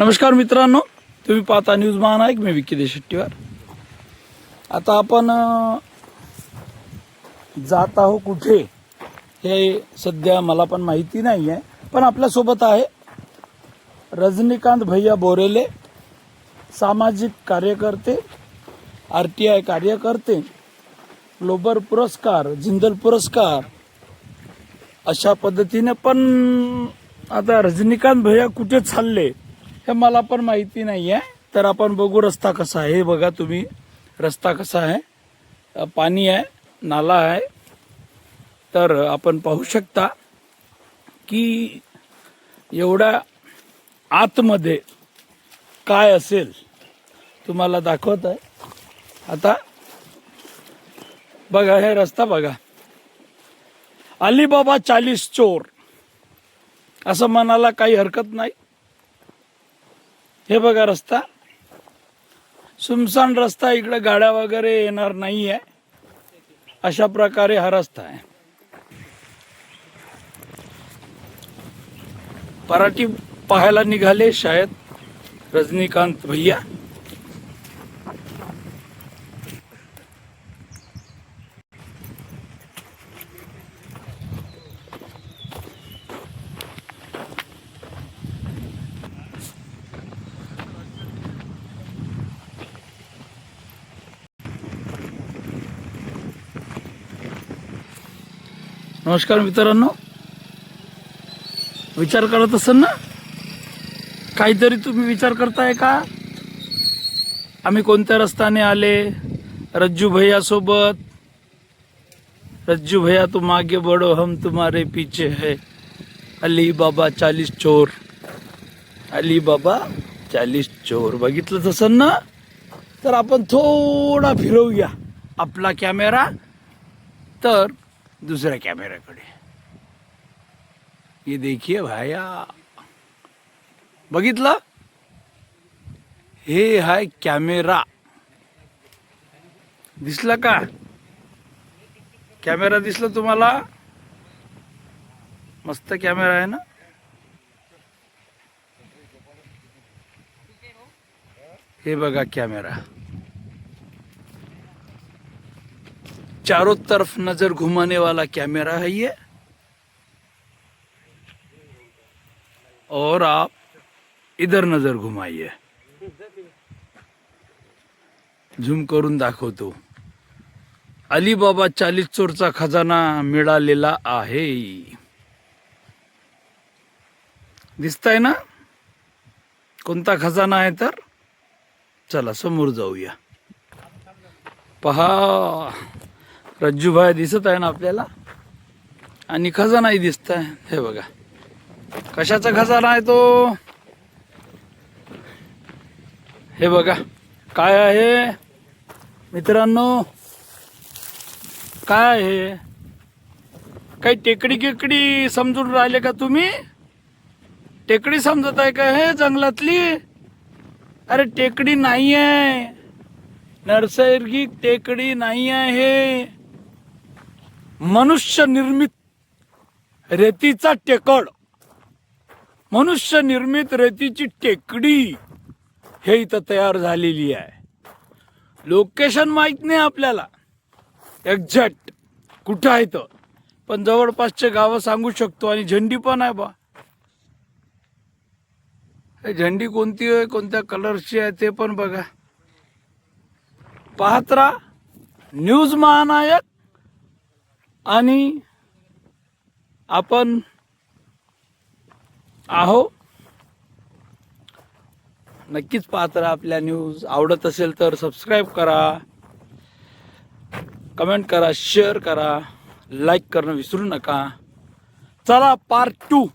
नमस्कार मित्रांनो, तुम्ही पाहता न्यूज महानायक. मी विकी देशेट्टीवार. आता आपण जात आहो कुठे हे सध्या मला पण माहिती नाही आहे, पण आपल्यासोबत आहे रजनीकांत भैया बोरेले, सामाजिक कार्यकर्ते, RTI कार्यकर्ते, ग्लोबल पुरस्कार, जिंदल पुरस्कार, अशा पद्धतीने. पण आता रजनीकांत भैया कुठे चालले हे मला पण माहिती नाही आहे. तर आपण बघू रस्ता कसा आहे. हे बघा तुम्ही, रस्ता कसा आहे, पाणी आहे, नाला आहे. तर आपण पाहू शकता की एवढ्या आतमध्ये काय असेल तुम्हाला दाखवत आहे. आता बघा, हे रस्ता बघा, अलीबाबा 40 चोर असं म्हणायला काही हरकत नाही. हे बघा रस्ता, सुमसान रस्ता, इकडे गाड्या वगैरे येणार नाही आहे, अशा प्रकारे हा रस्ता आहे. पराठी पाहायला निघाले शायद रजनीकांत भैया. नमस्कार मित्रांनो, विचार करत असाल ना, काहीतरी तुम्ही विचार करताय का? आम्ही कोणत्या रस्त्याने आले? रज्जू भैया सोबत. रज्जू भैया तुम आगे बढ़ो, हम तुम्हारे पीछे है. अली बाबा 40 चोर, अली बाबा 40 चोर. बघितलं तसं ना? तर आपण थोडा फिरवूया आपला कॅमेरा तर दूसऱ्या कॅमेऱ्याकडे. ये देखिए भाया, बघितलं? हे हाय कॅमेरा. दिसला का? कॅमेरा दिसला तुम्हाला? मस्त कॅमेरा आहे ना. हे बघा कॅमेरा, चारों तरफ नजर घुमाने वाला कैमरा है ये. और आप इधर नजर घुमाइए. झूम करून दाखवतो. अलीबाबा 40 चोरचा खजाना मिळालेला आहे. दिसताय ना कोणता खजाना आहे? तर चला समोर जाऊया. पहा, रज्जूभाई दिसत आहे ना आपल्याला, आणि खजानाही दिसत आहे. हे बघा, कशाचा खजाना आहे तो? हे बघा काय आहे मित्रांनो, काय आहे? काही टेकडी केकडी समजून राहिले का तुम्ही? टेकडी समजत आहे का हे जंगलातली? अरे टेकडी नाही आहे, नैसर्गिक टेकडी नाही आहे, मनुष्य निर्मित रेतीचा टेकड, मनुष्य निर्मित रेतीची टेकडी हे इथं तयार झालेली आहे. लोकेशन माहित नाही आपल्याला एक्झॅक्ट कुठं आहे तर, पण जवळपासचे गावं सांगू शकतो. आणि झेंडी पण आहे बा. हे झेंडी कोणती आहे, कोणत्या कलरची आहे ते पण बघा. पाहत राहा न्यूज महानायक. आणि आपण आहो, नक्कीच पाहत राहा आपल्या न्यूज. आवडत असेल तर सबस्क्राईब करा, कमेंट करा, शेअर करा, लाईक करणं विसरू नका. चला पार्ट 2